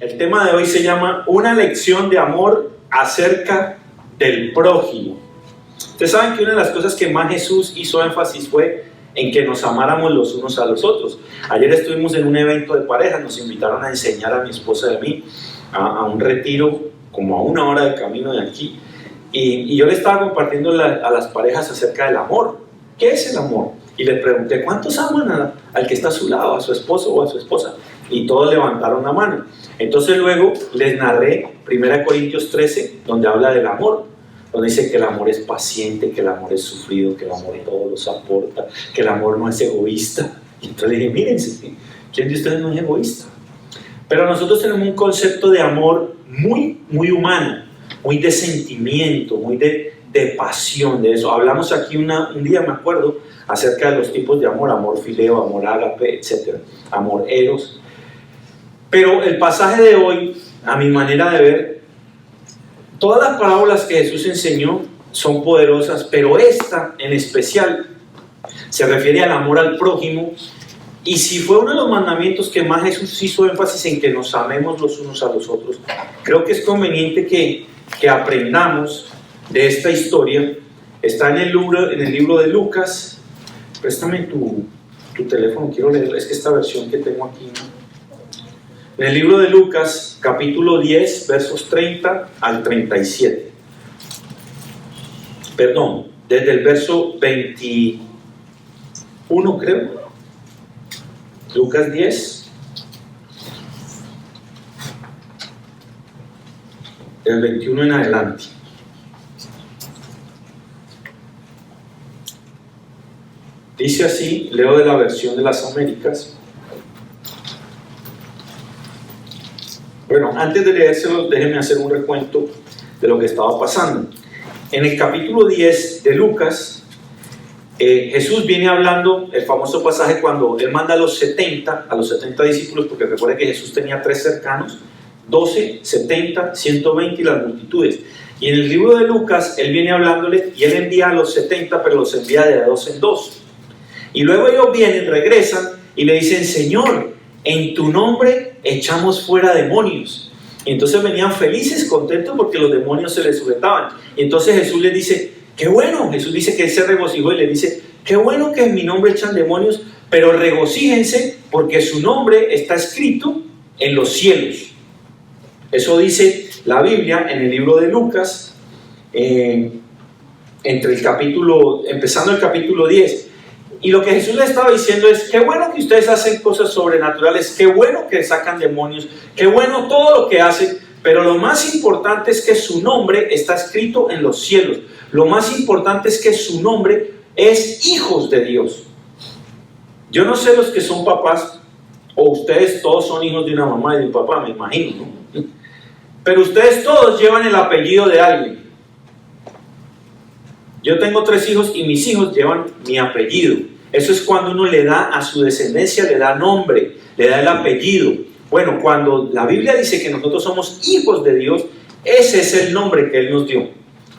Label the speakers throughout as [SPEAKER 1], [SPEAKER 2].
[SPEAKER 1] El tema de hoy se llama Una lección de amor acerca del prójimo. Ustedes saben que una de las cosas que más Jesús hizo énfasis fue en que nos amáramos los unos a los otros. Ayer estuvimos en un evento de parejas, nos invitaron a enseñar a mi esposa y a mí a un retiro como a 1 hora de camino de aquí, y yo le estaba compartiendo a las parejas acerca del amor. ¿Qué es el amor? Y les pregunté, ¿cuántos aman al que está a su lado, a su esposo o a su esposa? Y todos levantaron la mano. Entonces luego les narré 1 Corintios 13, donde habla del amor, donde dice que el amor es paciente, que el amor es sufrido, que el amor todo lo soporta, que el amor no es egoísta. Y entonces le dije, mírense, ¿quién de ustedes no es egoísta? Pero nosotros tenemos un concepto de amor muy, muy humano, muy de sentimiento, muy de pasión, de eso. Hablamos aquí un día, me acuerdo, acerca de los tipos de amor, amor fileo, amor ágape, etc., amor eros. Pero el pasaje de hoy, a mi manera de ver, todas las parábolas que Jesús enseñó son poderosas, pero esta en especial se refiere al amor al prójimo. Y si fue uno de los mandamientos que más Jesús hizo énfasis en que nos amemos los unos a los otros, creo que es conveniente que aprendamos de esta historia. Está en el libro de Lucas. Préstame tu teléfono, quiero leer, es que esta versión que tengo aquí, ¿no? En el libro de Lucas, capítulo 10, versos 30 al 37. Perdón, desde el verso 21, creo. Lucas 10, del 21 en adelante. Dice así, leo de la versión de las Américas. Bueno, antes de leérselo, déjenme hacer un recuento de lo que estaba pasando. En el capítulo 10 de Lucas, Jesús viene hablando, el famoso pasaje cuando Él manda a los 70 discípulos, porque recuerden que Jesús tenía 3 cercanos, 12, 70, 120 y las multitudes. Y en el libro de Lucas, Él viene hablándole y Él envía a los 70, pero los envía de 2 en 2. Y luego ellos vienen, regresan y le dicen, Señor, en tu nombre echamos fuera demonios. Y entonces venían felices, contentos porque los demonios se les sujetaban. Y entonces Jesús les dice, qué bueno. Jesús dice que Él se regocijó y les dice, qué bueno que en mi nombre echan demonios, pero regocíjense porque su nombre está escrito en los cielos. Eso dice la Biblia en el libro de Lucas, empezando el capítulo 10. Y lo que Jesús le estaba diciendo es, qué bueno que ustedes hacen cosas sobrenaturales, qué bueno que sacan demonios, qué bueno todo lo que hacen, pero lo más importante es que su nombre está escrito en los cielos. Lo más importante es que su nombre es hijos de Dios. Yo no sé los que son papás, o ustedes todos son hijos de una mamá y de un papá, me imagino, ¿no? Pero ustedes todos llevan el apellido de alguien. Yo tengo 3 hijos y mis hijos llevan mi apellido. Eso es cuando uno le da a su descendencia, le da nombre, le da el apellido. Bueno, cuando la Biblia dice que nosotros somos hijos de Dios, ese es el nombre que Él nos dio.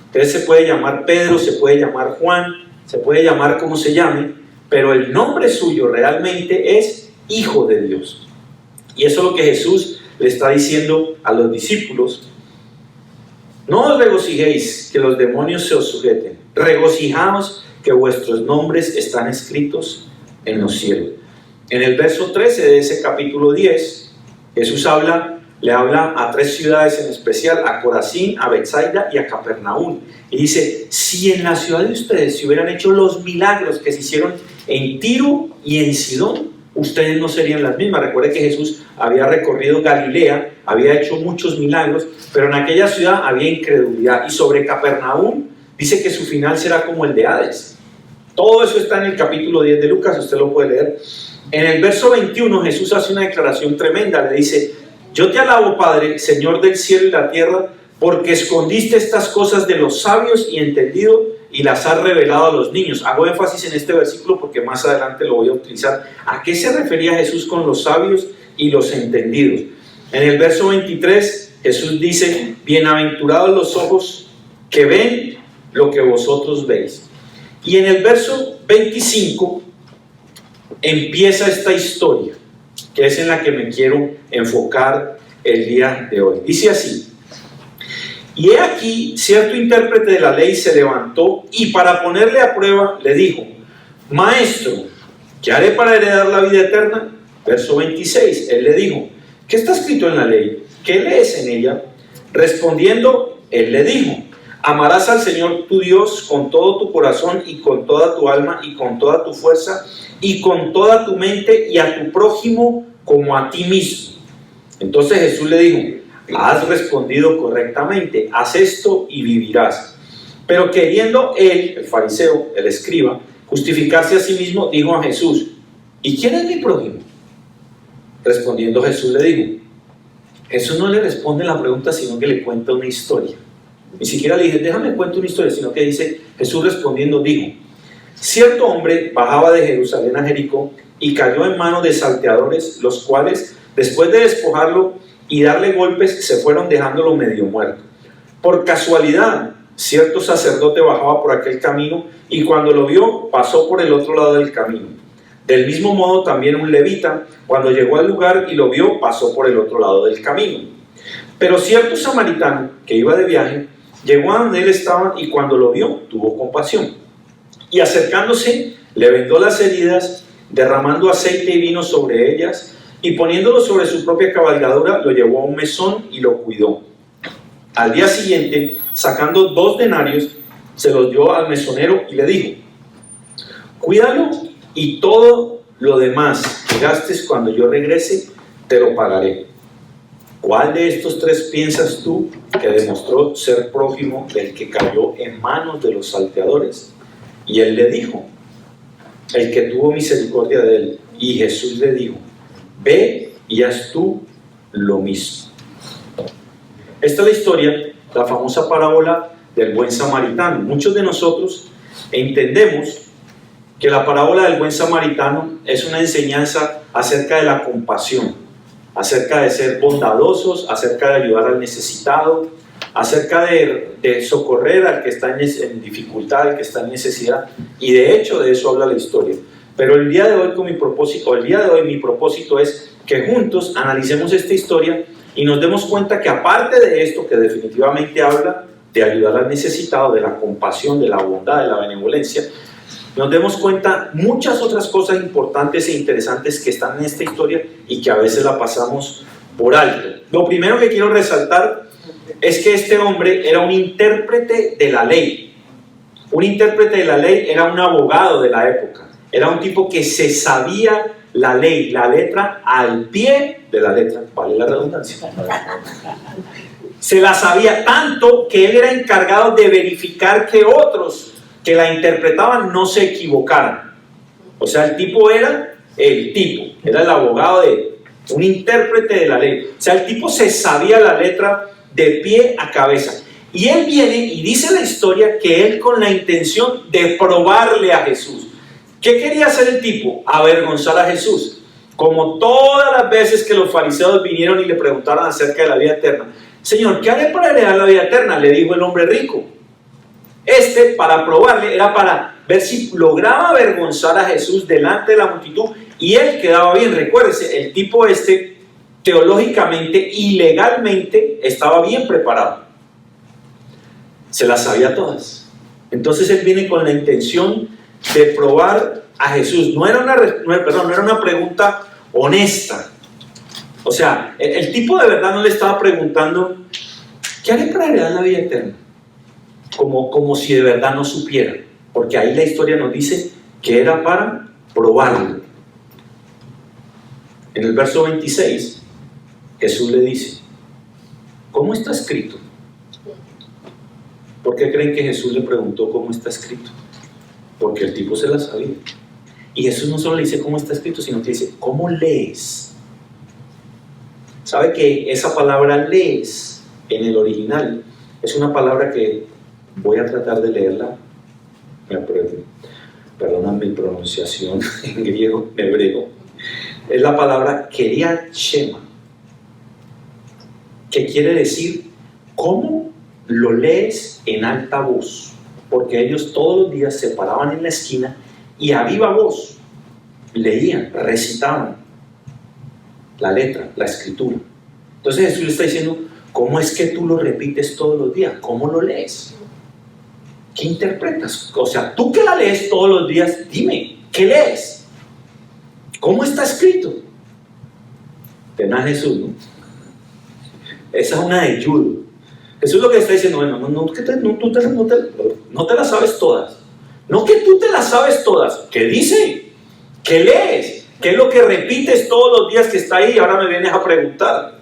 [SPEAKER 1] Entonces se puede llamar Pedro, se puede llamar Juan, se puede llamar como se llame, pero el nombre suyo realmente es Hijo de Dios. Y eso es lo que Jesús le está diciendo a los discípulos. No os regocijéis que los demonios se os sujeten, regocijaos que vuestros nombres están escritos en los cielos. En el verso 13 de ese capítulo 10, Jesús le habla a 3 ciudades en especial, a Corazín, a Betsaida y a Capernaum. Y dice, si en la ciudad de ustedes se hubieran hecho los milagros que se hicieron en Tiro y en Sidón, ustedes no serían las mismas. Recuerde que Jesús había recorrido Galilea, había hecho muchos milagros, pero en aquella ciudad había incredulidad. Y sobre Capernaum dice que su final será como el de Hades. Todo eso está en el capítulo 10 de Lucas, usted lo puede leer. En el verso 21 Jesús hace una declaración tremenda, le dice, yo te alabo, Padre, Señor del cielo y la tierra, porque escondiste estas cosas de los sabios y entendidos y las has revelado a los niños. Hago énfasis en este versículo porque más adelante lo voy a utilizar. ¿A qué se refería Jesús con los sabios y los entendidos? En el verso 23 Jesús dice, bienaventurados los ojos que ven lo que vosotros veis. Y en el verso 25 empieza esta historia, que es en la que me quiero enfocar el día de hoy. Dice así: y he aquí, cierto intérprete de la ley se levantó y para ponerle a prueba le dijo: Maestro, ¿qué haré para heredar la vida eterna? Verso 26, él le dijo: ¿qué está escrito en la ley? ¿Qué lees en ella? Respondiendo, él le dijo: amarás al Señor tu Dios con todo tu corazón y con toda tu alma y con toda tu fuerza y con toda tu mente, y a tu prójimo como a ti mismo. Entonces Jesús le dijo: has respondido correctamente, haz esto y vivirás. Pero queriendo él, el fariseo, el escriba, justificarse a sí mismo, dijo a Jesús: ¿y quién es mi prójimo? Respondiendo Jesús le dijo. Jesús no le responde la pregunta, sino que le cuenta una historia. Ni siquiera le dije: déjame cuento una historia, sino que dice, Jesús respondiendo dijo: cierto hombre bajaba de Jerusalén a Jericó y cayó en manos de salteadores, los cuales, después de despojarlo y darle golpes, se fueron dejándolo medio muerto. Por casualidad, cierto sacerdote bajaba por aquel camino y cuando lo vio, pasó por el otro lado del camino. Del mismo modo también un levita, cuando llegó al lugar y lo vio, pasó por el otro lado del camino. Pero cierto samaritano, que iba de viaje, llegó a donde él estaba y cuando lo vio, tuvo compasión. Y acercándose, le vendó las heridas, derramando aceite y vino sobre ellas, y poniéndolo sobre su propia cabalgadura, lo llevó a un mesón y lo cuidó. Al día siguiente, sacando 2 denarios, se los dio al mesonero y le dijo: cuídalo y todo lo demás que gastes cuando yo regrese, te lo pagaré. ¿Cuál de estos 3 piensas tú que demostró ser prójimo del que cayó en manos de los salteadores? Y él le dijo: el que tuvo misericordia de él. Y Jesús le dijo: ve y haz tú lo mismo. Esta es la historia, la famosa parábola del buen samaritano. Muchos de nosotros entendemos que la parábola del buen samaritano es una enseñanza acerca de la compasión, acerca de ser bondadosos, acerca de ayudar al necesitado, acerca de socorrer al que está en dificultad, al que está en necesidad, y de hecho de eso habla la historia. Pero el día de hoy mi propósito es que juntos analicemos esta historia y nos demos cuenta que aparte de esto, que definitivamente habla de ayudar al necesitado, de la compasión, de la bondad, de la benevolencia, nos demos cuenta muchas otras cosas importantes e interesantes que están en esta historia y que a veces la pasamos por alto. Lo primero que quiero resaltar es que este hombre era un intérprete de la ley. Un intérprete de la ley era un abogado de la época. Era un tipo que se sabía la ley, la letra al pie de la letra, vale la redundancia. Se la sabía tanto que él era encargado de verificar que otros que la interpretaban no se equivocaran. O sea, el tipo era el abogado de un intérprete de la ley. O sea, el tipo se sabía la letra de pie a cabeza. Y él viene y dice la historia que él con la intención de probarle a Jesús. ¿Qué quería hacer el tipo? Avergonzar a Jesús. Como todas las veces que los fariseos vinieron y le preguntaron acerca de la vida eterna. Señor, ¿qué haré para heredar la vida eterna? Le dijo el hombre rico. Para probarle, era para ver si lograba avergonzar a Jesús delante de la multitud y él quedaba bien. Recuérdese, el tipo teológicamente y legalmente estaba bien preparado. Se las sabía todas. Entonces él viene con la intención de probar a Jesús. No era una pregunta honesta. O sea, el tipo de verdad no le estaba preguntando: ¿qué haré para heredar la vida eterna? Como si de verdad no supiera. Porque ahí la historia nos dice que era para probarlo. En el verso 26, Jesús le dice: ¿cómo está escrito? ¿Por qué creen que Jesús le preguntó cómo está escrito? Porque el tipo se la sabía. Y Jesús no solo le dice cómo está escrito, sino que dice: ¿cómo lees? ¿Sabe que esa palabra lees en el original es una palabra que voy a tratar de leerla? Perdona mi pronunciación en griego, hebreo. Es la palabra Keriat Shema, que quiere decir ¿cómo lo lees en alta voz? Porque ellos todos los días se paraban en la esquina y a viva voz leían, recitaban la letra, la escritura. Entonces Jesús le está diciendo, ¿cómo es que tú lo repites todos los días? ¿Cómo lo lees? ¿Qué interpretas? O sea, tú que la lees todos los días, dime, ¿qué lees? ¿Cómo está escrito? Tenaz Jesús, ¿no? Esa es una de judo. Jesús lo que está diciendo, bueno, no te las sabes todas. No que tú te las sabes todas. ¿Qué dice? ¿Qué lees? ¿Qué es lo que repites todos los días que está ahí y ahora me vienes a preguntar?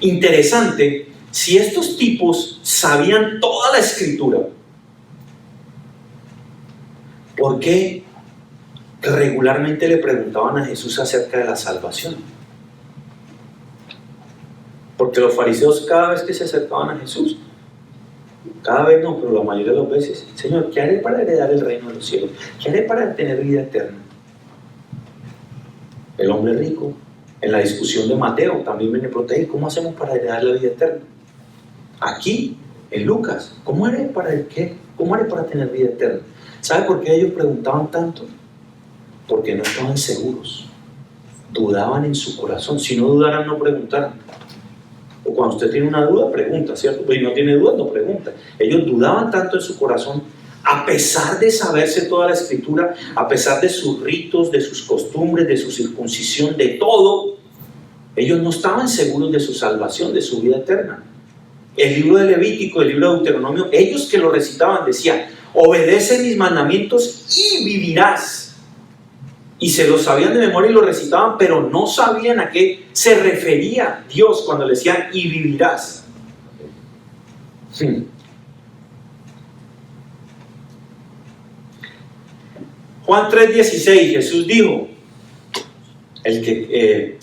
[SPEAKER 1] Interesante, si estos tipos sabían toda la escritura, ¿por qué regularmente le preguntaban a Jesús acerca de la salvación? Porque los fariseos cada vez que se acercaban a Jesús, cada vez no, pero la mayoría de las veces, Señor, ¿qué haré para heredar el reino de los cielos? ¿Qué haré para tener vida eterna? El hombre rico, en la discusión de Mateo, también viene proteger, ¿cómo hacemos para heredar la vida eterna? Aquí, en Lucas, ¿cómo haré para el qué? ¿Cómo haré para tener vida eterna? ¿Sabe por qué ellos preguntaban tanto? Porque no estaban seguros, dudaban en su corazón. Si no dudaran, no preguntaran. O cuando usted tiene una duda, pregunta, ¿cierto? Pues si no tiene duda, no pregunta. Ellos dudaban tanto en su corazón, a pesar de saberse toda la escritura, a pesar de sus ritos, de sus costumbres, de su circuncisión, de todo, ellos no estaban seguros de su salvación, de su vida eterna. El libro de Levítico, el libro de Deuteronomio, ellos que lo recitaban decían, obedece mis mandamientos y vivirás. Y se lo sabían de memoria y lo recitaban, pero no sabían a qué se refería Dios cuando le decían y vivirás. Juan 3:16, Jesús dijo, de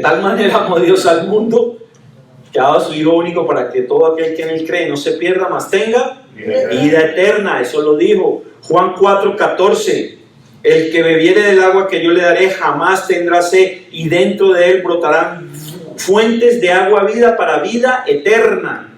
[SPEAKER 1] tal manera amó Dios al mundo, que ha dado a su Hijo único para que todo aquel que en él cree no se pierda, mas tenga vida eterna. Eso lo dijo Juan 4:14. El que bebiere del agua que yo le daré jamás tendrá sed, y dentro de él brotarán fuentes de agua vida para vida eterna.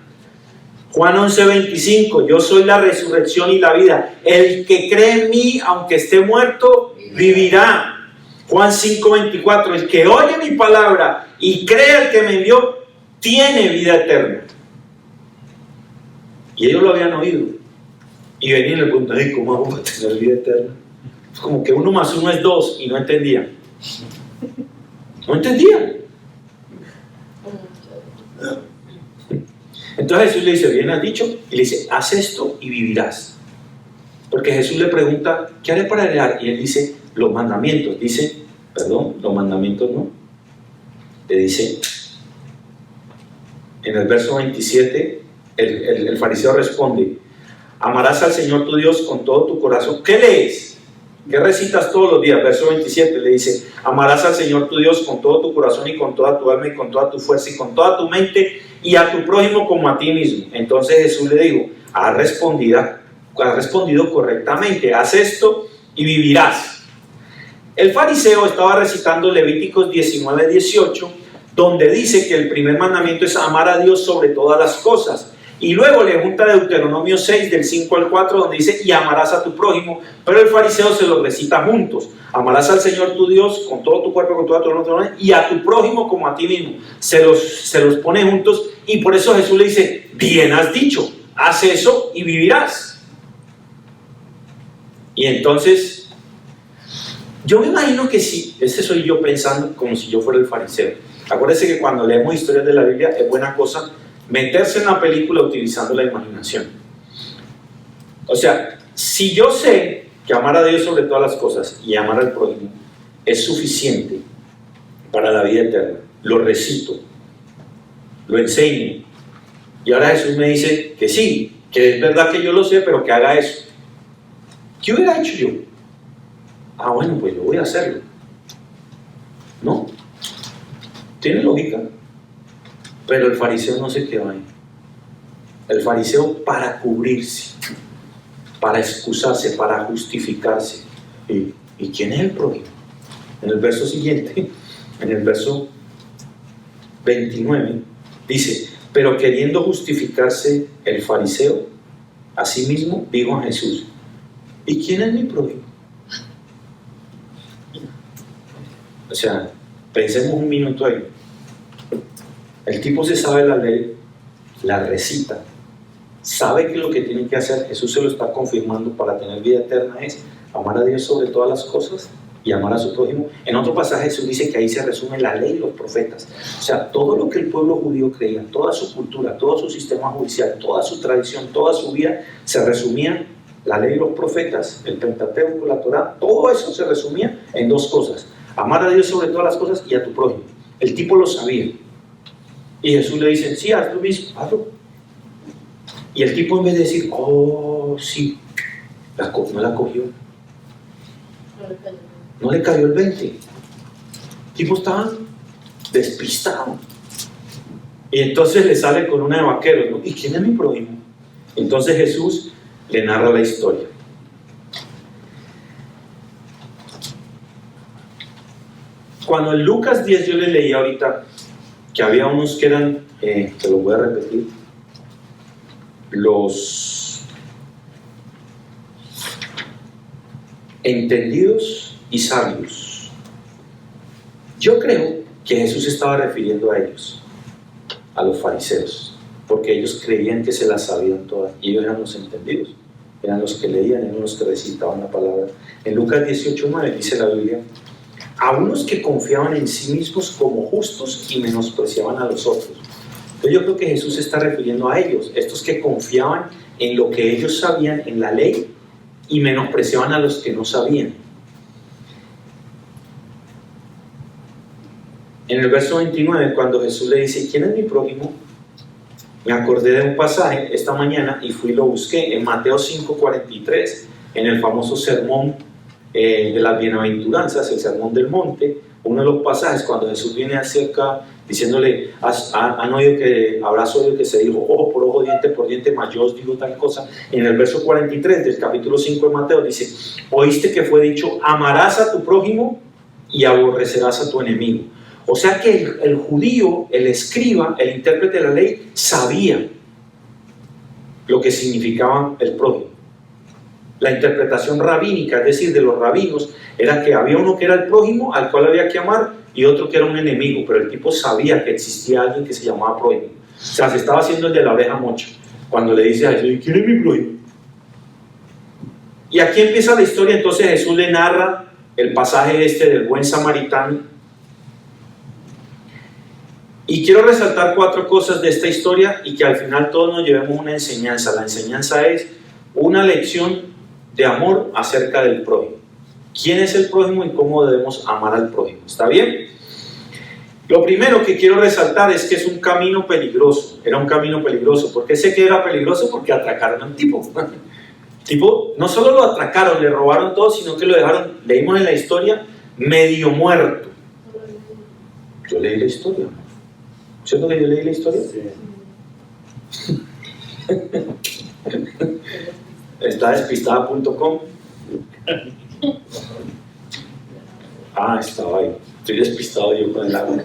[SPEAKER 1] Juan 11:25, yo soy la resurrección y la vida. El que cree en mí, aunque esté muerto, vivirá. Juan 5:24, el que oye mi palabra y cree al que me envió, tiene vida eterna. Y ellos lo habían oído. Y venían y le preguntaban, ¿cómo hago para tener vida eterna? Es como que 1 más 1 es 2 y no entendían. No entendían. Entonces Jesús le dice, bien has dicho, y le dice, haz esto y vivirás. Porque Jesús le pregunta, ¿qué haré para heredar? Y él dice, los mandamientos. Dice, perdón, los mandamientos no. Le dice, en el verso 27, el fariseo responde, amarás al Señor tu Dios con todo tu corazón. ¿Qué lees? ¿Qué recitas todos los días? Verso 27 le dice, amarás al Señor tu Dios con todo tu corazón y con toda tu alma y con toda tu fuerza y con toda tu mente y a tu prójimo como a ti mismo. Entonces Jesús le dijo, has respondido correctamente, haz esto y vivirás. El fariseo estaba recitando Levíticos 19:18, donde dice que el primer mandamiento es amar a Dios sobre todas las cosas. Y luego le junta Deuteronomio 6, del 5 al 4, donde dice, y amarás a tu prójimo, pero el fariseo se los recita juntos. Amarás al Señor tu Dios con todo tu cuerpo, con toda tu alma, y a tu prójimo como a ti mismo. Se los pone juntos, y por eso Jesús le dice, bien has dicho, haz eso y vivirás. Y entonces, yo me imagino que sí, soy yo pensando como si yo fuera el fariseo. Acuérdense que cuando leemos historias de la Biblia es buena cosa meterse en la película utilizando la imaginación. O sea, si yo sé que amar a Dios sobre todas las cosas y amar al prójimo es suficiente para la vida eterna, lo recito, lo enseño, y ahora Jesús me dice que sí, que es verdad que yo lo sé, pero que haga eso. ¿Qué hubiera hecho yo? Bueno, pues yo voy a hacerlo. ¿No? Tiene lógica. Pero el fariseo no se quedó ahí. El fariseo, para cubrirse, para excusarse, para justificarse. ¿Y quién es el prójimo? En el verso siguiente, en el verso 29, dice, pero queriendo justificarse el fariseo, asimismo dijo a Jesús, ¿y quién es mi prójimo? O sea, Pensemos un minuto ahí. El tipo se sabe la ley, la recita, sabe que lo que tiene que hacer, Jesús se lo está confirmando para tener vida eterna, es amar a Dios sobre todas las cosas y amar a su prójimo. En otro pasaje Jesús dice que ahí se resume la ley y los profetas. O sea, todo lo que el pueblo judío creía, toda su cultura, todo su sistema judicial, toda su tradición, toda su vida, se resumía la ley y los profetas, el Pentateuco, la Torá, todo eso se resumía en dos cosas: amar a Dios sobre todas las cosas y a tu prójimo. El tipo lo sabía. Y Jesús le dice, sí, haz lo mismo, hazlo. Y el tipo, en vez de decir, oh, sí, no la cogió. No le cayó el 20. El tipo estaba despistado. Y entonces le sale con una de vaqueros, ¿no? ¿Y quién es mi prójimo? Entonces Jesús le narra la historia. Cuando en Lucas 10 yo les leí ahorita que había unos que eran, te lo voy a repetir, los entendidos y sabios. Yo creo que Jesús estaba refiriendo a ellos, a los fariseos, porque ellos creían que se las sabían todas, y ellos eran los entendidos, eran los que leían, eran los que recitaban la palabra. En Lucas 18:9 dice la Biblia, a unos que confiaban en sí mismos como justos y menospreciaban a los otros. Entonces yo creo que Jesús se está refiriendo a ellos, estos que confiaban en lo que ellos sabían, en la ley, y menospreciaban a los que no sabían. En el verso 29, cuando Jesús le dice, ¿quién es mi prójimo?, me acordé de un pasaje esta mañana y fui y lo busqué en Mateo 5:43, en el famoso sermón de las bienaventuranzas, el sermón del monte. Uno de los pasajes cuando Jesús viene acerca diciéndole, han oído que, habrás oído que se dijo ojo por ojo, diente por diente, mas yo os digo tal cosa. En el verso 43 del capítulo 5 de Mateo dice, oíste que fue dicho, amarás a tu prójimo y aborrecerás a tu enemigo. O sea que el judío, el escriba, el intérprete de la ley, sabía lo que significaba el prójimo. La interpretación rabínica, es decir, de los rabinos, era que había uno que era el prójimo, al cual había que amar, y otro que era un enemigo, pero el tipo sabía que existía alguien que se llamaba prójimo. O sea, se estaba haciendo el de la oreja mocha, cuando le dice a Jesús, ¿quién es mi prójimo? Y aquí empieza la historia. Entonces Jesús le narra el pasaje este del buen samaritano. Y quiero resaltar 4 cosas de esta historia y que al final todos nos llevemos una enseñanza. La enseñanza es una lección de amor acerca del prójimo. ¿Quién es el prójimo y cómo debemos amar al prójimo? ¿Está bien? Lo primero que quiero resaltar es que es un camino peligroso. Era un camino peligroso. ¿Por qué sé que era peligroso? Porque atracaron a un tipo. Tipo, no solo lo atracaron, le robaron todo, sino que lo dejaron, leímos en la historia, medio muerto. Yo leí la historia. ¿Cierto que yo leí la historia? Sí. Está despistada.com. Estaba ahí. Estoy despistado yo con el agua.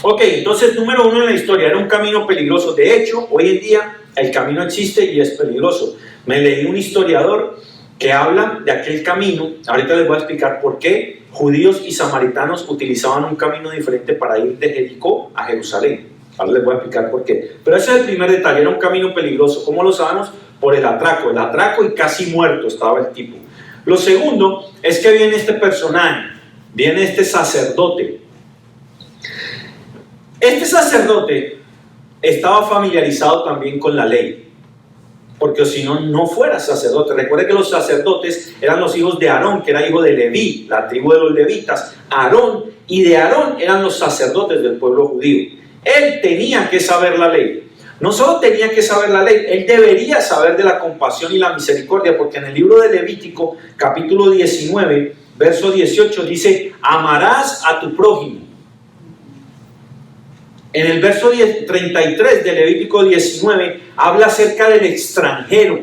[SPEAKER 1] Ok, entonces número 1 en la historia, era un camino peligroso. De hecho, hoy en día el camino existe y es peligroso. Me leí un historiador que habla de aquel camino. Ahorita les voy a explicar por qué judíos y samaritanos utilizaban un camino diferente para ir de Jericó a Jerusalén. Ahora les voy a explicar por qué. Pero ese es el primer detalle, era un camino peligroso. ¿Cómo lo sabemos? Por el atraco y casi muerto estaba el tipo. Lo segundo es que viene este personaje, viene este sacerdote. Este sacerdote estaba familiarizado también con la ley, porque si no, no fuera sacerdote. Recuerde que los sacerdotes eran los hijos de Aarón, que era hijo de Leví, la tribu de los levitas. Aarón, y de Aarón eran los sacerdotes del pueblo judío. Él tenía que saber la ley. No solo tenía que saber la ley, él debería saber de la compasión y la misericordia, porque en el libro de Levítico, capítulo 19, verso 18, dice, amarás a tu prójimo. En el verso 33 de Levítico 19, habla acerca del extranjero.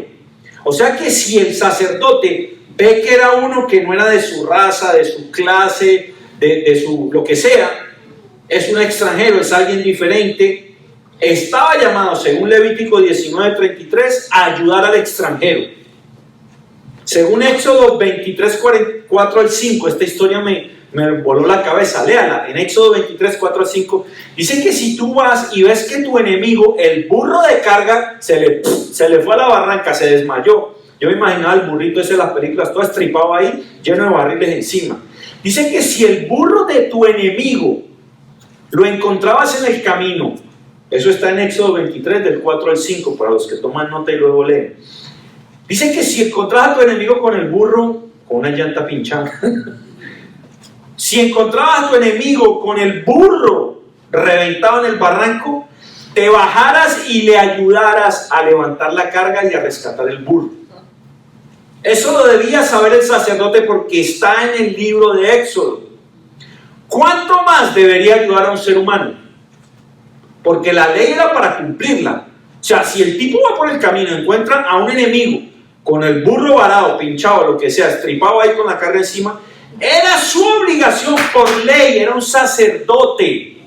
[SPEAKER 1] O sea que si el sacerdote ve que era uno que no era de su raza, de su clase, de su lo que sea, es un extranjero, es alguien diferente, estaba llamado, según Levítico 19:33, a ayudar al extranjero. Según Éxodo 23:4 al 5, esta historia me me voló la cabeza, léala, en Éxodo 23, 4 al 5, dice que si tú vas y ves que tu enemigo, el burro de carga, se le fue a la barranca, se desmayó. Yo me imaginaba el burrito ese de las películas, todo estripado ahí, lleno de barriles encima. Dice que si el burro de tu enemigo lo encontrabas en el camino, eso está en Éxodo 23, del 4 al 5, para los que toman nota y luego leen. Dice que si encontrabas a tu enemigo con el burro, con una llanta pinchada, si encontrabas a tu enemigo con el burro reventado en el barranco, te bajaras y le ayudaras a levantar la carga y a rescatar el burro. Eso lo debía saber el sacerdote porque está en el libro de Éxodo. ¿Cuánto más debería ayudar a un ser humano? Porque la ley era para cumplirla. O sea, si el tipo va por el camino y encuentra a un enemigo con el burro varado, pinchado, lo que sea, estripado ahí con la carga encima, era su obligación por ley, era un sacerdote,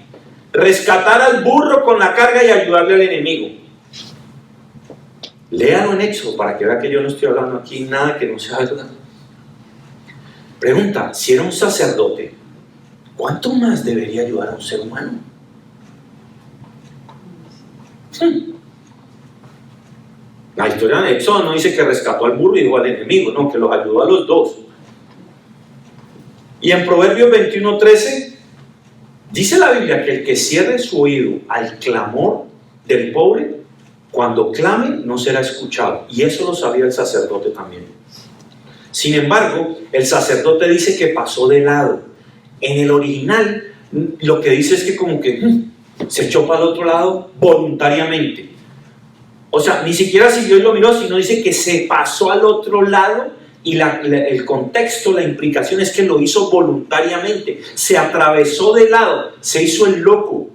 [SPEAKER 1] rescatar al burro con la carga y ayudarle al enemigo. Léalo en Éxodo para que vea que yo no estoy hablando aquí nada que no sea verdad. Pregunta, si era un sacerdote, ¿cuánto más debería ayudar a un ser humano? La historia de Éxodo no dice que rescató al burro y dijo al enemigo, no, que los ayudó a los dos. Y en Proverbios 21:13 dice la Biblia que el que cierre su oído al clamor del pobre, cuando clame no será escuchado. Y eso lo sabía el sacerdote también. Sin embargo, el sacerdote dice que pasó de lado. En el original lo que dice es que como que se echó para el otro lado voluntariamente. O sea, ni siquiera siguió y lo miró, sino dice que se pasó al otro lado. Y el contexto, la implicación es que lo hizo voluntariamente, se atravesó de lado, se hizo el loco.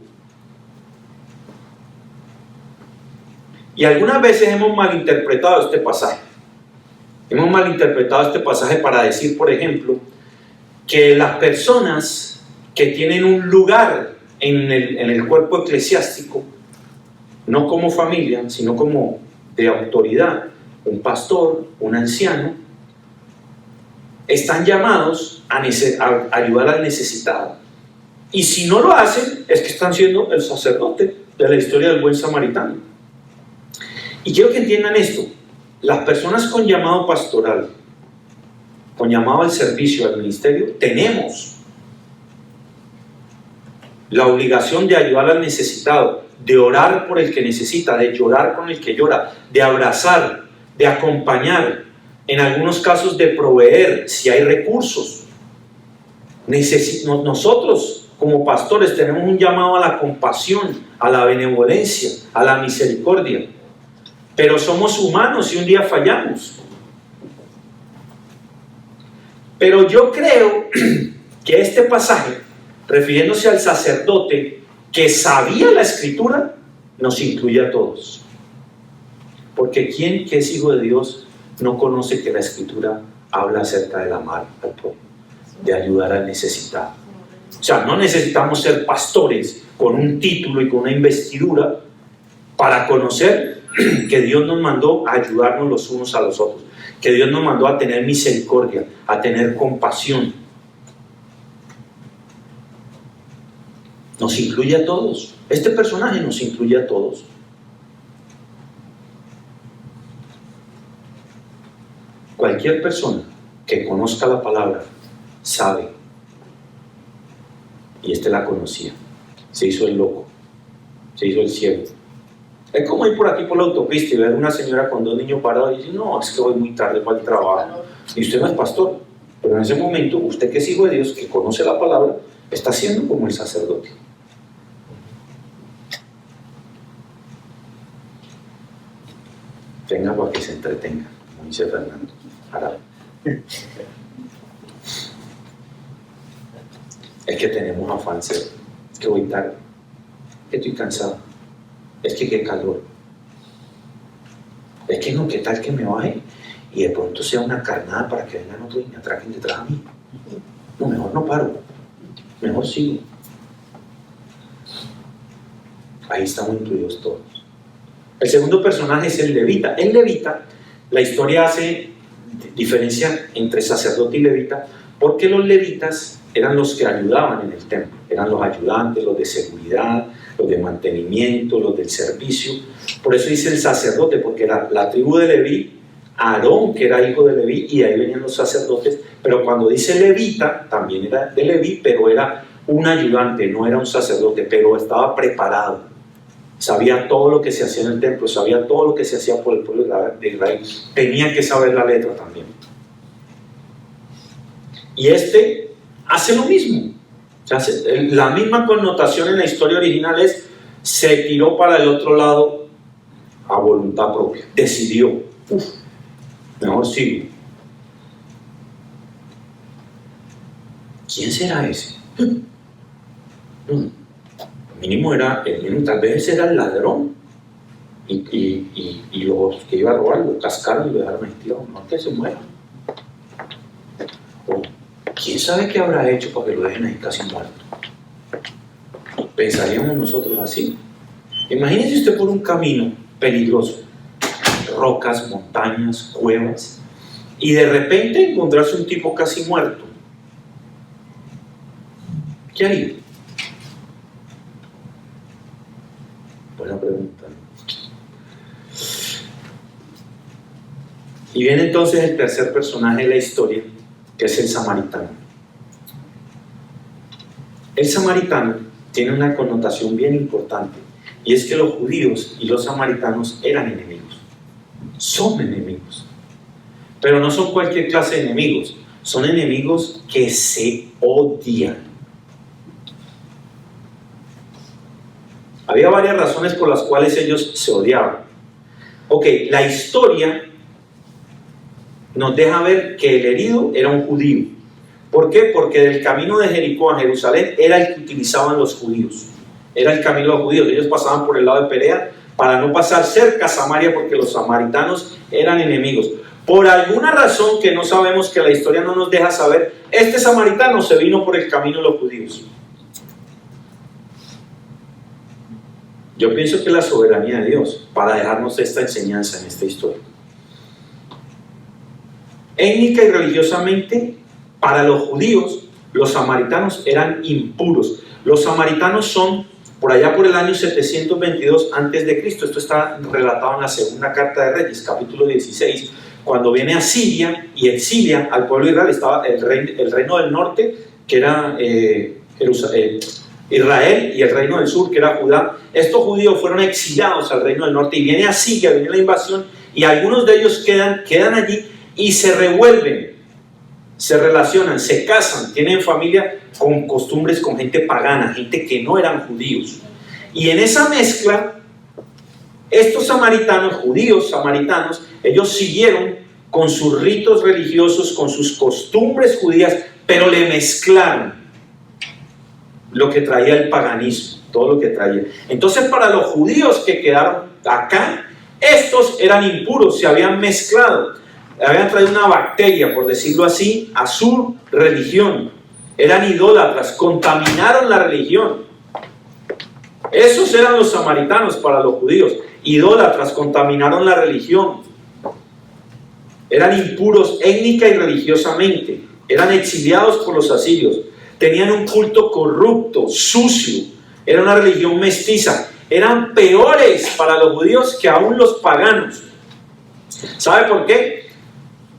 [SPEAKER 1] Y algunas veces hemos malinterpretado este pasaje. Hemos malinterpretado este pasaje para decir, por ejemplo, que las personas que tienen un lugar en el cuerpo eclesiástico, no como familia, sino como de autoridad, un pastor, un anciano, están llamados a ayudar al necesitado. Y si no lo hacen, es que están siendo el sacerdote de la historia del buen samaritano. Y quiero que entiendan esto: las personas con llamado pastoral, con llamado al servicio, al ministerio, tenemos la obligación de ayudar al necesitado, de orar por el que necesita, de llorar con el que llora, de abrazar, de acompañar, en algunos casos de proveer si hay recursos. Nosotros como pastores tenemos un llamado a la compasión, a la benevolencia, a la misericordia, pero somos humanos y un día fallamos. Pero yo creo que este pasaje, refiriéndose al sacerdote que sabía la escritura, nos incluye a todos. Porque ¿quién que es hijo de Dios no conoce que la escritura habla acerca del amar al pueblo, de ayudar al necesitado? O sea, no necesitamos ser pastores con un título y con una investidura para conocer que Dios nos mandó a ayudarnos los unos a los otros, que Dios nos mandó a tener misericordia, a tener compasión. Nos incluye a todos. Este personaje nos incluye a todos. Cualquier persona que conozca la palabra sabe, y este la conocía, se hizo el loco, se hizo el ciego. Es como ir por aquí por la autopista y ver una señora con dos niños parados y decir, no, es que voy muy tarde para el trabajo. Y usted no es pastor, pero en ese momento usted, que es hijo de Dios, que conoce la palabra, está siendo como el sacerdote. Venga para que se entretenga, como dice Fernando. Es que tenemos afán, es que voy tarde, que estoy cansado, es que qué calor, es que no, qué tal que me baje y de pronto sea una carnada para que vengan otros y me atraquen detrás de mí. No, mejor no paro, mejor sigo. Ahí estamos incluidos todos. El segundo personaje es el levita. El levita, la historia hace diferencia entre sacerdote y levita, porque los levitas eran los que ayudaban en el templo, eran los ayudantes, los de seguridad, los de mantenimiento, los del servicio. Por eso dice el sacerdote, porque era la tribu de Leví, Aarón, que era hijo de Leví, y ahí venían los sacerdotes. Pero cuando dice levita, también era de Leví, pero era un ayudante, no era un sacerdote, pero estaba preparado. Sabía todo lo que se hacía en el templo, sabía todo lo que se hacía por el pueblo de Israel. Tenía que saber la letra también. Y este hace lo mismo. O sea, la misma connotación en la historia original es: se tiró para el otro lado a voluntad propia. Decidió, mejor sigo. ¿Quién será ese? Mínimo tal vez era el ladrón. Y los que iba a robar lo cascaron y lo dejaron estirado. No, que se muera. ¿Quién sabe qué habrá hecho para que lo dejen ahí casi muerto? Pensaríamos nosotros así. Imagínese usted por un camino peligroso, rocas, montañas, cuevas, y de repente encontrarse un tipo casi muerto. ¿Qué haría? Buena pregunta. Y viene entonces el tercer personaje de la historia, que es el samaritano. El samaritano tiene una connotación bien importante, y es que los judíos y los samaritanos eran enemigos, son enemigos, pero no son cualquier clase de enemigos, son enemigos que se odian. Había varias razones por las cuales ellos se odiaban. Ok, la historia nos deja ver que el herido era un judío. ¿Por qué? Porque del camino de Jericó a Jerusalén era el que utilizaban los judíos. Era el camino de los judíos. Ellos pasaban por el lado de Perea para no pasar cerca a Samaria, porque los samaritanos eran enemigos. Por alguna razón que no sabemos, que la historia no nos deja saber, este samaritano se vino por el camino de los judíos. Yo pienso que es la soberanía de Dios para dejarnos esta enseñanza en esta historia. Étnica y religiosamente, para los judíos, los samaritanos eran impuros. Los samaritanos son por allá por el año 722 a.C. Esto está relatado en la segunda carta de Reyes, capítulo 16. Cuando viene Asiria y exilia al pueblo de Israel, estaba el reino del norte, que era Israel, y el reino del sur, que era Judá. Estos judíos fueron exiliados al reino del norte, y viene Asiria, viene la invasión, y algunos de ellos quedan allí y se revuelven, se relacionan, se casan, tienen familia con costumbres con gente pagana, gente que no eran judíos. Y en esa mezcla, estos samaritanos, judíos samaritanos, ellos siguieron con sus ritos religiosos, con sus costumbres judías, pero le mezclaron lo que traía el paganismo, todo lo que traía. Entonces, para los judíos que quedaron acá, estos eran impuros, se habían mezclado, habían traído una bacteria, por decirlo así, a su religión. Eran idólatras, contaminaron la religión. Esos eran los samaritanos para los judíos. Idólatras, contaminaron la religión. Eran impuros étnica y religiosamente. Eran exiliados por los asirios. Tenían un culto corrupto, sucio. Era una religión mestiza. Eran peores para los judíos que aún los paganos. ¿Sabe por qué?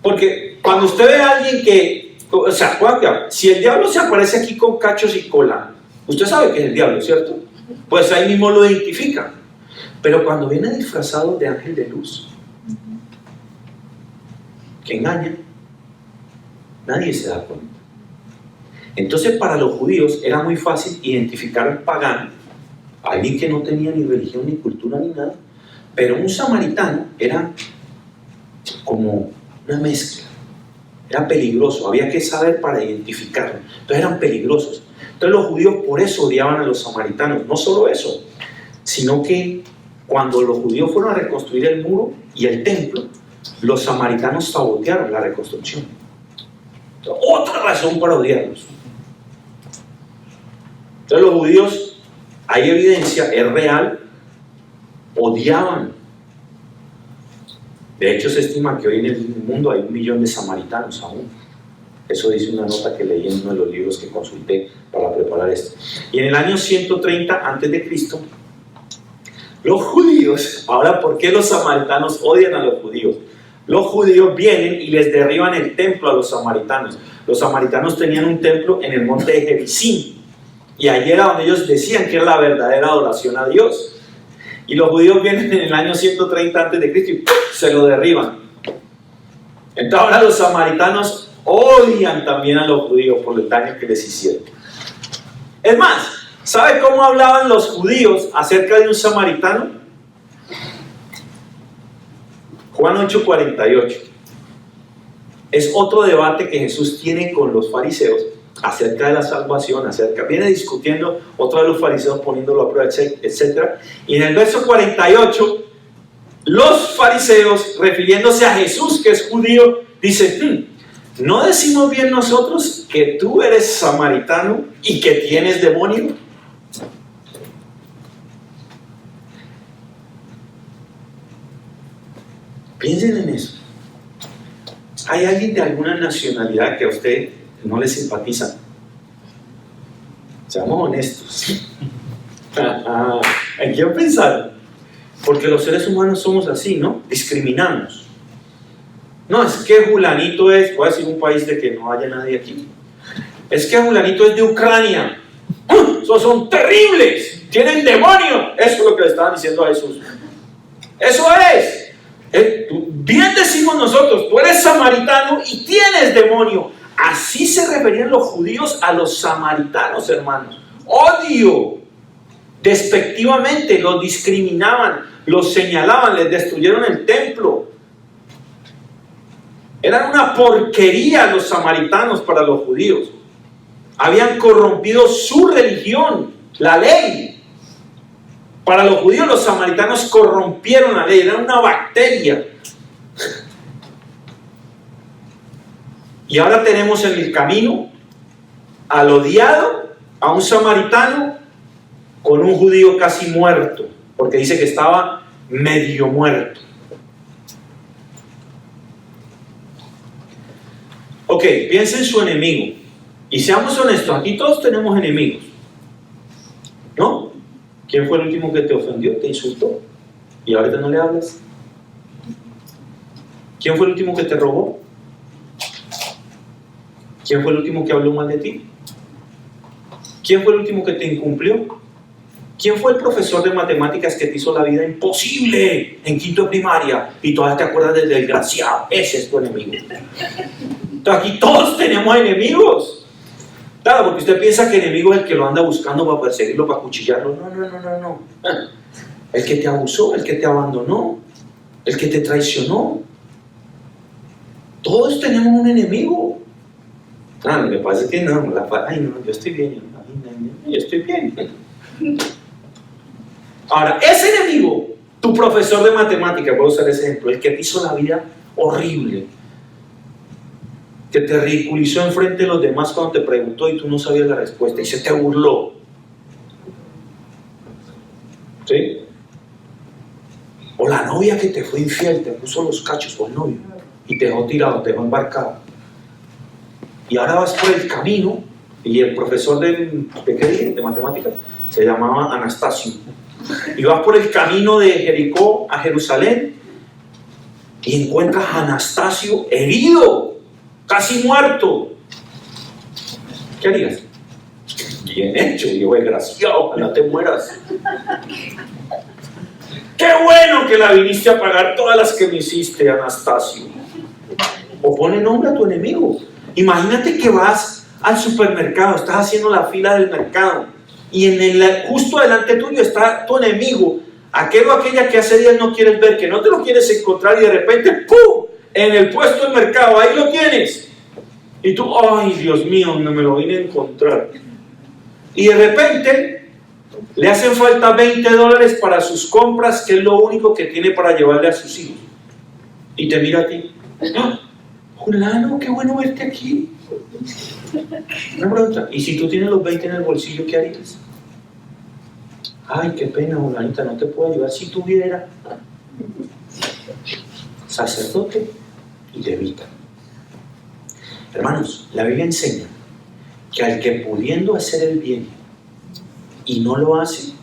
[SPEAKER 1] Porque cuando usted ve a alguien que, o sea, si el diablo se aparece aquí con cachos y cola, usted sabe que es el diablo, ¿cierto? Pues ahí mismo lo identifica. Pero cuando viene disfrazado de ángel de luz, que engaña, nadie se da cuenta. Entonces, para los judíos era muy fácil identificar al pagano, alguien que no tenía ni religión, ni cultura, ni nada, pero un samaritano era como una mezcla, era peligroso, había que saber para identificarlo. Entonces eran peligrosos. Entonces los judíos por eso odiaban a los samaritanos. No solo eso, sino que cuando los judíos fueron a reconstruir el muro y el templo, los samaritanos sabotearon la reconstrucción. Entonces, otra razón para odiarlos. Entonces los judíos, hay evidencia, es real, odiaban. De hecho, se estima que hoy en el mundo hay 1 millón de samaritanos aún. Eso dice una nota que leí en uno de los libros que consulté para preparar esto. Y en el año 130 antes de Cristo, los judíos, ahora, ¿por qué los samaritanos odian a los judíos? Los judíos vienen y les derriban el templo a los samaritanos. Los samaritanos tenían un templo en el monte de Gerizim, y allí era donde ellos decían que era la verdadera adoración a Dios. Y los judíos vienen en el año 130 antes de Cristo y ¡pum!, se lo derriban. Entonces ahora los samaritanos odian también a los judíos por el daño que les hicieron. Es más, ¿sabe cómo hablaban los judíos acerca de un samaritano? Juan 8:48. Es otro debate que Jesús tiene con los fariseos acerca de la salvación, viene discutiendo otro de los fariseos poniéndolo a prueba, etc. Y en el verso 48, los fariseos, refiriéndose a Jesús, que es judío, dicen: ¿no decimos bien nosotros que tú eres samaritano y que tienes demonio? Piensen en eso. ¿Hay alguien de alguna nacionalidad que a usted no le simpatiza? Seamos honestos. ¿En quién pensar? Porque los seres humanos somos así, ¿no? Discriminamos. No, es que Julanito es, voy a decir un país de que no haya nadie aquí. Es que Julanito es de Ucrania. Esos son terribles, tienen demonio. Eso es lo que le estaban diciendo a Jesús. Eso es. Bien decimos nosotros, tú eres samaritano y tienes demonio. Así se referían los judíos a los samaritanos, hermanos. Odio. Despectivamente los discriminaban, los señalaban, les destruyeron el templo. Eran una porquería los samaritanos para los judíos. Habían corrompido su religión, la ley. Para los judíos, los samaritanos corrompieron la ley, eran una bacteria. Y ahora tenemos en el camino al odiado, a un samaritano con un judío casi muerto, porque dice que estaba medio muerto. Ok, piensa en su enemigo. Y seamos honestos, aquí todos tenemos enemigos, ¿no? ¿Quién fue el último que te ofendió, te insultó y ahorita no le hablas? ¿Quién fue el último que te robó? ¿Quién fue el último que habló mal de ti? ¿Quién fue el último que te incumplió? ¿Quién fue el profesor de matemáticas que te hizo la vida imposible en quinto de primaria y todavía te acuerdas del desgraciado? Ese es tu enemigo. Entonces aquí todos tenemos enemigos. Claro, porque usted piensa que enemigo es el que lo anda buscando para perseguirlo, para cuchillarlo. No. El que te abusó, el que te abandonó, el que te traicionó. Todos tenemos un enemigo. Lo que pasa es que no, yo estoy bien. Yo estoy bien. Ahora, ese enemigo, tu profesor de matemáticas, voy a usar ese ejemplo, el que te hizo la vida horrible, que te ridiculizó enfrente de los demás cuando te preguntó y tú no sabías la respuesta y se te burló. ¿Sí? O la novia que te fue infiel, te puso los cachos, o el novio, y te dejó tirado, te dejó embarcado. Y ahora vas por el camino y el profesor ¿de qué dije? De matemáticas, se llamaba Anastasio. Y vas por el camino de Jericó a Jerusalén y encuentras a Anastasio herido, casi muerto. ¿Qué harías? Bien hecho, digo, desgraciado, ojalá te mueras. Qué bueno que la viniste a pagar todas las que me hiciste, Anastasio. O pone nombre a tu enemigo. Imagínate que vas al supermercado, estás haciendo la fila del mercado y justo delante tuyo está tu enemigo, aquel o aquella que hace días no quieres ver, que no te lo quieres encontrar, y de repente ¡pum!, en el puesto del mercado, ahí lo tienes. Y tú, ¡ay, Dios mío, no me lo vine a encontrar! Y de repente le hacen falta $20 para sus compras, que es lo único que tiene para llevarle a sus hijos. Y te mira a ti. ¡Ah! Julano, qué bueno verte aquí. Una pregunta, ¿y si tú tienes los 20 en el bolsillo, qué harías? Ay, qué pena, Julanita, no te puedo ayudar. Si tuviera sacerdote y levita. Hermanos, la Biblia enseña que al que pudiendo hacer el bien y no lo hace,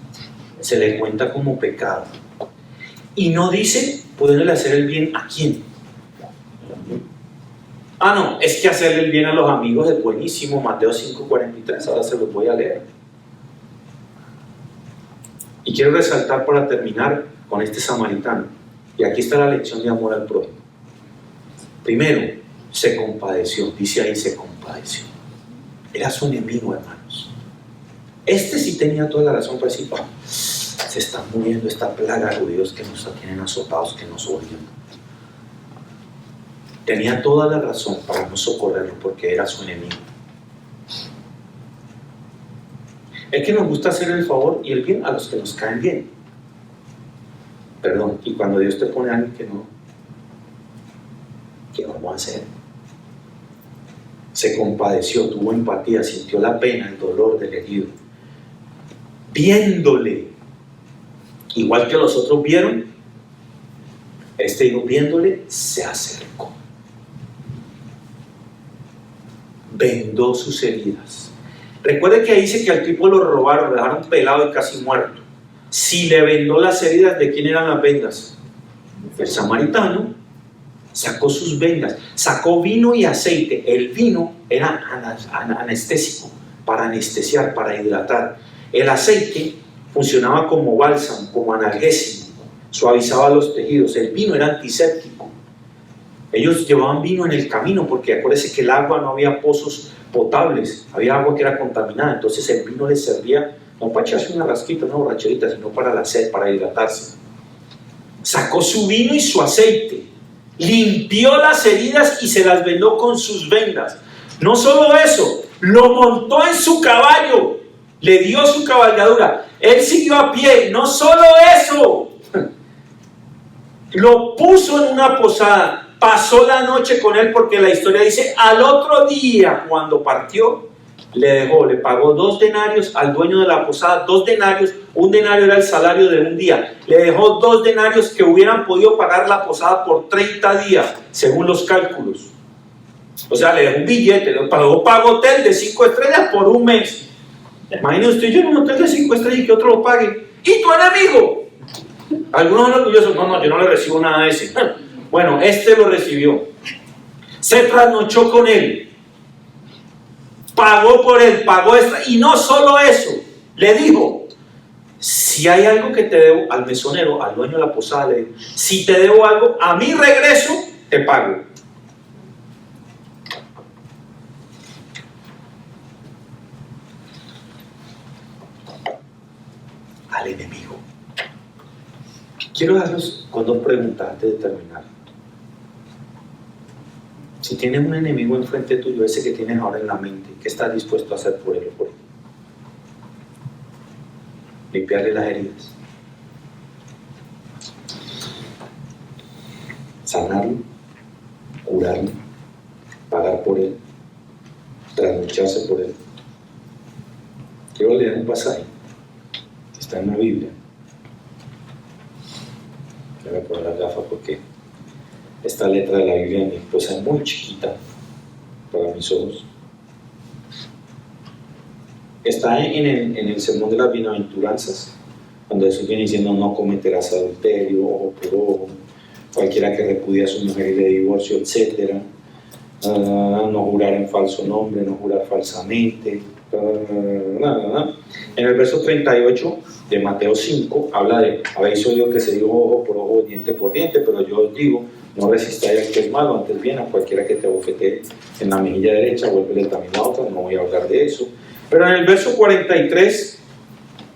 [SPEAKER 1] se le cuenta como pecado. Y no dice pudiéndole hacer el bien a quién. Ah, no, es que hacerle el bien a los amigos es buenísimo. Mateo 5:43, ahora se los voy a leer. Y quiero resaltar para terminar con este samaritano. Y aquí está la lección de amor al prójimo. Primero, se compadeció. Dice ahí, se compadeció. Era su enemigo, hermanos. Este sí tenía toda la razón para decir, se está muriendo esta plaga de judíos que nos tienen azotados, que nos odian. Tenía toda la razón para no socorrerlo porque era su enemigo. Es que nos gusta hacer el favor y el bien a los que nos caen bien. Perdón, y cuando Dios te pone a alguien que no, ¿qué vamos a hacer? Se compadeció, tuvo empatía, sintió la pena, el dolor del herido. Viéndole, igual que los otros vieron, este hijo viéndole se acercó. Vendó sus heridas. Recuerde que dice que al tipo lo robaron, lo dejaron pelado y casi muerto. Si le vendó las heridas, ¿de quién eran las vendas? El samaritano sacó sus vendas, sacó vino y aceite. El vino era anestésico, para anestesiar, para hidratar. El aceite funcionaba como bálsamo, como analgésico, suavizaba los tejidos. El vino era antiséptico. Ellos llevaban vino en el camino porque acuérdense que el agua, no había pozos potables, había agua que era contaminada, entonces el vino les servía no para echarse una rasquita, una borracherita, sino para la sed, para hidratarse. Sacó su vino y su aceite, limpió las heridas y se las vendó con sus vendas. No solo eso, lo montó en su caballo, le dio su cabalgadura, él siguió a pie. No solo eso, lo puso en una posada, pasó la noche con él, porque la historia dice, al otro día cuando partió, le pagó 2 denarios al dueño de la posada, 2 denarios, 1 denario era el salario de un día, le dejó 2 denarios que hubieran podido pagar la posada por 30 días, según los cálculos. O sea, le dejó un billete, le pagó hotel de 5 estrellas por 1 mes. Imagínese usted, yo en un hotel de 5 estrellas y que otro lo pague. ¿Y tu enemigo? Algunos son orgullosos, no, yo no le recibo nada de ese. Bueno, este lo recibió. Se trasnochó con él. Pagó por él, pagó extra. Y no solo eso, le dijo, si hay algo que te debo, al mesonero, al dueño de la posada, le dijo, si te debo algo, a mi regreso te pago. Al enemigo. Quiero dejarlos con 2 preguntas antes de terminar. Si tienes un enemigo enfrente tuyo, ese que tienes ahora en la mente, ¿qué estás dispuesto a hacer por él o por él? Limpiarle las heridas, sanarlo, curarlo, pagar por él, trasnocharse por él. Quiero leer un pasaje que está en la Biblia. Le voy a poner las gafas porque esta letra de la Biblia de mi esposa es muy chiquita para mis ojos. Está en el sermón de las bienaventuranzas, cuando Jesús viene diciendo no cometerás adulterio, ojo por ojo, cualquiera que repudia a su mujer y le divorcio, etc. No jurar en falso nombre, no jurar falsamente. En el verso 38 de Mateo 5 habla de, habéis oído que se dijo ojo por ojo, diente por diente, pero yo os digo, no resistáis al que es malo, antes bien a cualquiera que te abofetee en la mejilla derecha, vuélvele también la otra. No voy a hablar de eso. Pero en el verso 43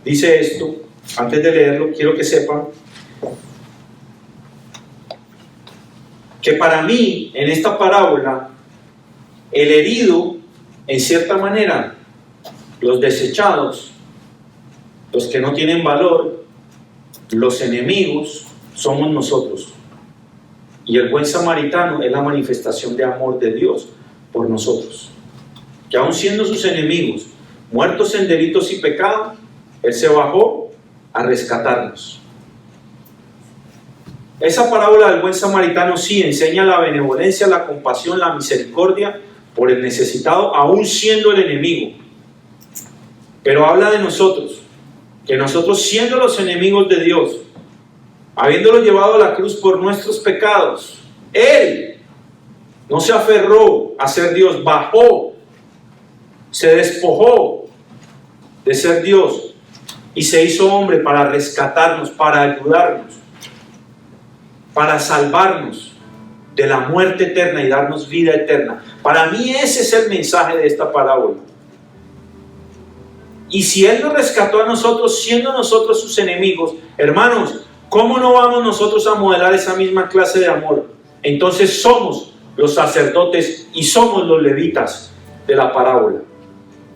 [SPEAKER 1] dice esto. Antes de leerlo, quiero que sepan que para mí, en esta parábola, el herido, en cierta manera, los desechados, los que no tienen valor, los enemigos, somos nosotros. Y el buen samaritano es la manifestación de amor de Dios por nosotros. Que aun siendo sus enemigos, muertos en delitos y pecados, Él se bajó a rescatarnos. Esa parábola del buen samaritano sí enseña la benevolencia, la compasión, la misericordia por el necesitado, aún siendo el enemigo. Pero habla de nosotros, que nosotros siendo los enemigos de Dios, habiéndolo llevado a la cruz por nuestros pecados, Él no se aferró a ser Dios, bajó, se despojó de ser Dios y se hizo hombre para rescatarnos, para ayudarnos, para salvarnos de la muerte eterna y darnos vida eterna. Para mí ese es el mensaje de esta parábola. Y si Él nos rescató a nosotros, siendo nosotros sus enemigos, hermanos, ¿cómo no vamos nosotros a modelar esa misma clase de amor? Entonces somos los sacerdotes y somos los levitas de la parábola,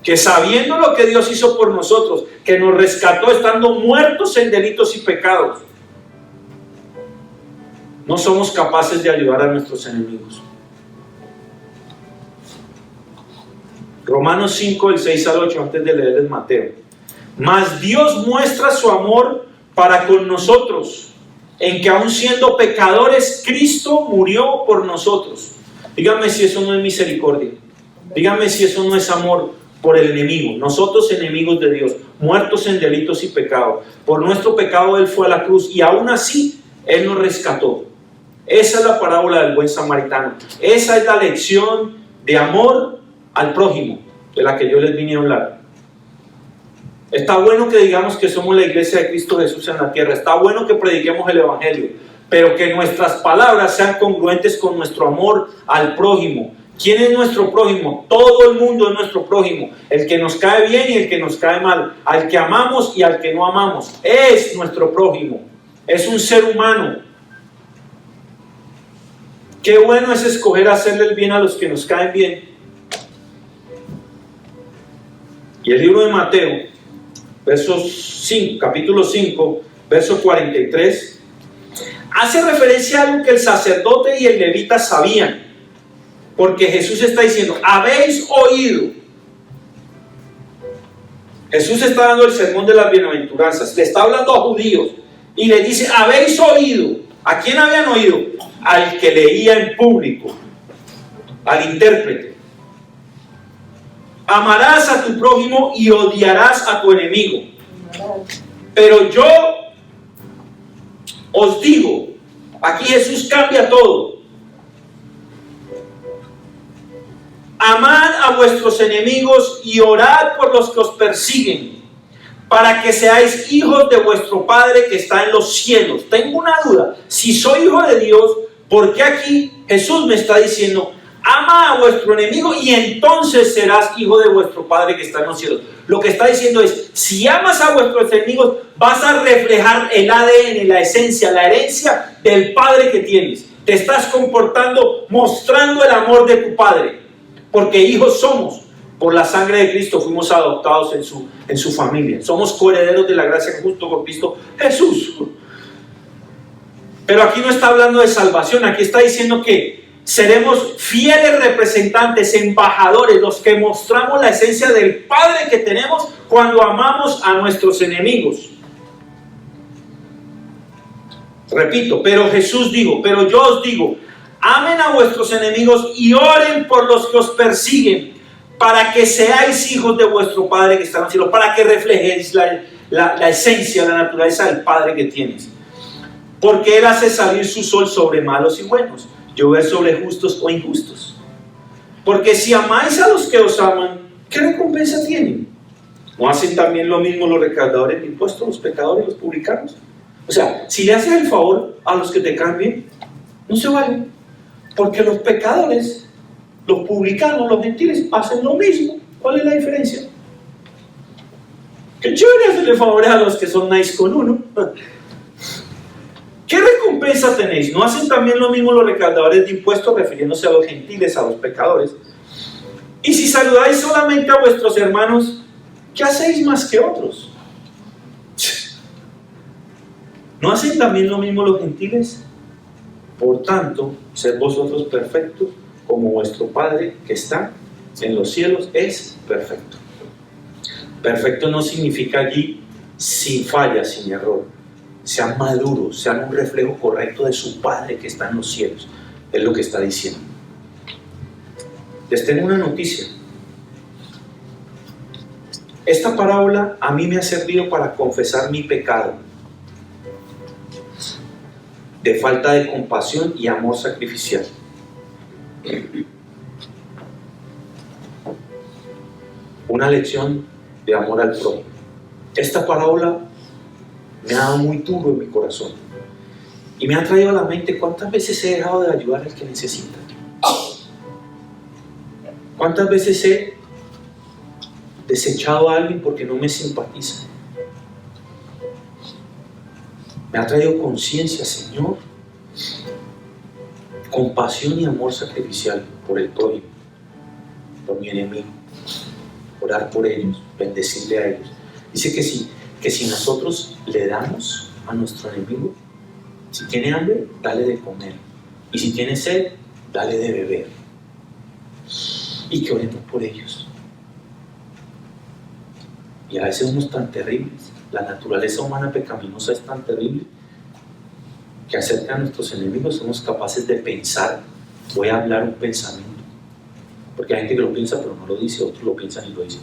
[SPEAKER 1] que sabiendo lo que Dios hizo por nosotros, que nos rescató estando muertos en delitos y pecados, no somos capaces de ayudar a nuestros enemigos. Romanos 5, del 6 al 8, antes de leerles Mateo. Mas Dios muestra su amor para con nosotros, en que aun siendo pecadores, Cristo murió por nosotros. Díganme si eso no es misericordia. Díganme si eso no es amor por el enemigo. Nosotros enemigos de Dios, muertos en delitos y pecados. Por nuestro pecado Él fue a la cruz y aún así Él nos rescató. Esa es la parábola del buen samaritano. Esa es la lección de amor al prójimo de la que yo les vine a hablar. Está bueno que digamos que somos la iglesia de Cristo Jesús en la tierra. Está bueno que prediquemos el evangelio, pero que nuestras palabras sean congruentes con nuestro amor al prójimo. ¿Quién es nuestro prójimo? Todo el mundo es nuestro prójimo. El que nos cae bien y el que nos cae mal. Al que amamos y al que no amamos. Es nuestro prójimo. Es un ser humano. Qué bueno es escoger hacerle el bien a los que nos caen bien. Y el libro de Mateo, capítulo 5, verso 43, hace referencia a algo que el sacerdote y el levita sabían, porque Jesús está diciendo, habéis oído. Jesús está dando el sermón de las bienaventuranzas, le está hablando a judíos y les dice, habéis oído. ¿A quién habían oído? Al que leía en público, al intérprete. Amarás a tu prójimo y odiarás a tu enemigo. Pero yo os digo, aquí Jesús cambia todo. Amad a vuestros enemigos y orad por los que os persiguen, para que seáis hijos de vuestro Padre que está en los cielos. Tengo una duda. Si soy hijo de Dios, ¿por qué aquí Jesús me está diciendo, ama a vuestro enemigo y entonces serás hijo de vuestro Padre que está en los cielos? Lo que está diciendo es, si amas a vuestros enemigos, vas a reflejar el ADN, la esencia, la herencia del Padre que tienes. Te estás comportando, mostrando el amor de tu Padre. Porque hijos somos. Por la sangre de Cristo fuimos adoptados en su familia. Somos coherederos de la gracia justo con Cristo Jesús. Pero aquí no está hablando de salvación. Aquí está diciendo que seremos fieles representantes, embajadores, los que mostramos la esencia del Padre que tenemos cuando amamos a nuestros enemigos. Repito, pero yo os digo, amen a vuestros enemigos y oren por los que os persiguen, para que seáis hijos de vuestro Padre que está en los cielos, para que reflejéis la esencia, la naturaleza del Padre que tienes. Porque Él hace salir su sol sobre malos y buenos, llover sobre justos o injustos. Porque si amáis a los que os aman, ¿qué recompensa tienen? ¿No hacen también lo mismo los recaudadores de impuestos, los pecadores, los publicanos? O sea, si le haces el favor a los que te caen bien, no se vale. Porque los pecadores, los publicanos, los gentiles, hacen lo mismo. ¿Cuál es la diferencia? Qué chévere hacerle favores a los que son nice con uno. ¿Qué recompensa tenéis? ¿No hacen también lo mismo los recaudadores de impuestos, refiriéndose a los gentiles, a los pecadores? Y si saludáis solamente a vuestros hermanos, ¿qué hacéis más que otros? ¿No hacen también lo mismo los gentiles? Por tanto, sed vosotros perfectos, como vuestro Padre que está en los cielos es perfecto. Perfecto no significa allí sin falla, sin error. Sean maduros, sean un reflejo correcto de su Padre que está en los cielos. Es lo que está diciendo. Les tengo una noticia. Esta parábola a mí me ha servido para confesar mi pecado de falta de compasión y amor sacrificial. Una lección de amor al prójimo. Esta parábola me ha dado muy duro en mi corazón y me ha traído a la mente cuántas veces he dejado de ayudar al que necesita. ¿Cuántas veces he desechado a alguien porque no me simpatiza? Me ha traído conciencia, Señor, compasión y amor sacrificial por el prójimo, por mi enemigo, orar por ellos, bendecirle a ellos. Dice que si nosotros le damos a nuestro enemigo, si tiene hambre, dale de comer, y si tiene sed, dale de beber, y que oremos por ellos. Y a veces somos tan terribles, la naturaleza humana pecaminosa es tan terrible, que acerca de nuestros enemigos somos capaces de pensar, voy a hablar un pensamiento, porque hay gente que lo piensa pero no lo dice, otros lo piensan y lo dicen,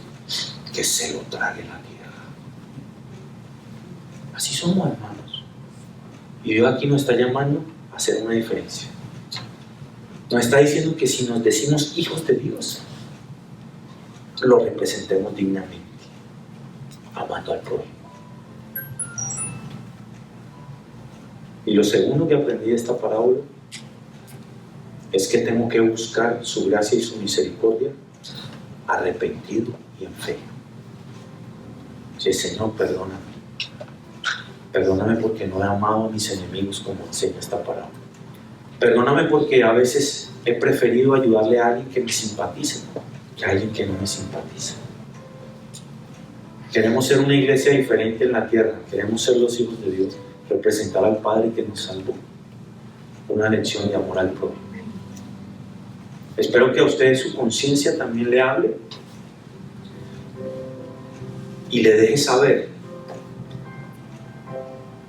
[SPEAKER 1] que se lo trague la tierra. Así somos, hermanos, y Dios aquí nos está llamando a hacer una diferencia. Nos está diciendo que si nos decimos hijos de Dios, lo representemos dignamente, amando al prójimo. Y lo segundo que aprendí de esta parábola es que tengo que buscar su gracia y su misericordia arrepentido y en fe. Sí, Señor, perdóname. Perdóname porque no he amado a mis enemigos como enseña esta parábola. Perdóname porque a veces he preferido ayudarle a alguien que me simpatice que a alguien que no me simpatiza. Queremos ser una iglesia diferente en la tierra. Queremos ser los hijos de Dios, representar al Padre que nos salvó. Una lección de amor al prójimo. Espero que a ustedes su conciencia también le hable y le deje saber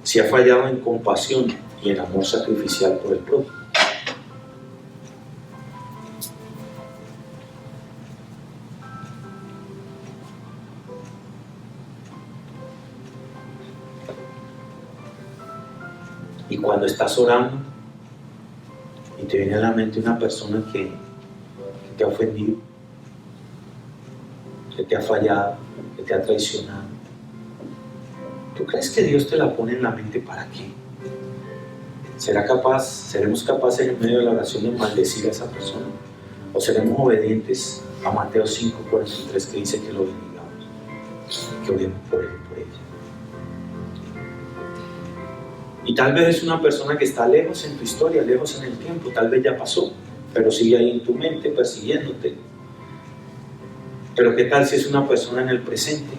[SPEAKER 1] si ha fallado en compasión y en amor sacrificial por el prójimo. Y cuando estás orando y te viene a la mente una persona que te ha ofendido, que te ha fallado, que te ha traicionado, ¿tú crees que Dios te la pone en la mente para qué? ¿Seremos capaces en medio de la oración de maldecir a esa persona? ¿O seremos obedientes a Mateo 5:43 que dice que lo bendigamos, que oremos por él, por ella? Y tal vez es una persona que está lejos en tu historia, lejos en el tiempo, tal vez ya pasó, pero sigue ahí en tu mente persiguiéndote. Pero ¿qué tal si es una persona en el presente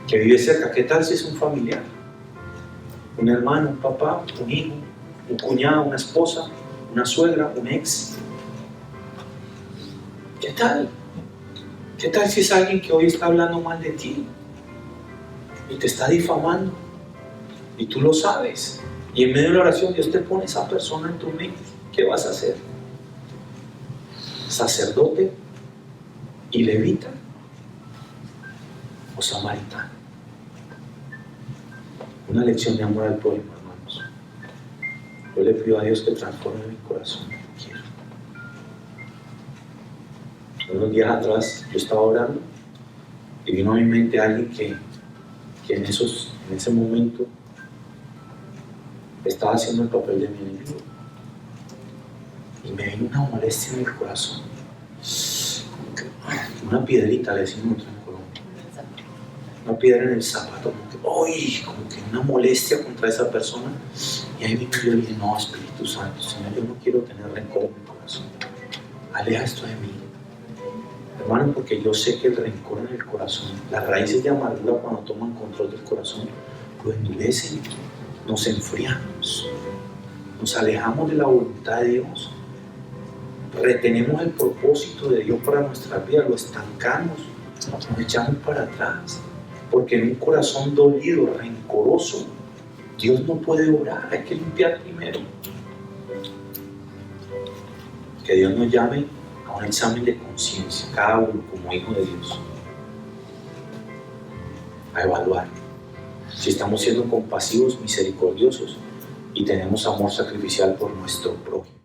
[SPEAKER 1] que vive cerca? ¿Qué tal si es un familiar? Un hermano, un papá, un hijo, un cuñado, una esposa, una suegra, un ex. ¿Qué tal? ¿Qué tal si es alguien que hoy está hablando mal de ti y te está difamando y tú lo sabes? Y en medio de la oración Dios te pone esa persona en tu mente. ¿Qué vas a hacer? ¿Sacerdote y levita o samaritano? Una lección de amor al prójimo, hermanos. Yo le pido a Dios que transforme mi corazón. Quiero. Unos días atrás yo estaba orando y vino a mi mente alguien que en ese momento estaba haciendo el papel de mi enemigo. Y me vino una molestia en el corazón. Una piedrita, le decimos nosotros en Colombia. Una piedra en el zapato, como que una molestia contra esa persona. Y ahí vino yo y dije, no, Espíritu Santo, Señor, yo no quiero tener rencor en mi corazón. Aleja esto de mí. Hermano, porque yo sé que el rencor en el corazón, las raíces de amargura cuando toman control del corazón, lo endurecen, nos enfriamos, nos alejamos de la voluntad de Dios, retenemos el propósito de Dios para nuestra vida, lo estancamos, nos echamos para atrás, porque en un corazón dolido, rencoroso, Dios no puede obrar, hay que limpiar primero. que Dios nos llame a un examen de conciencia, cada uno como hijo de Dios, a evaluar si estamos siendo compasivos, misericordiosos y tenemos amor sacrificial por nuestro prójimo.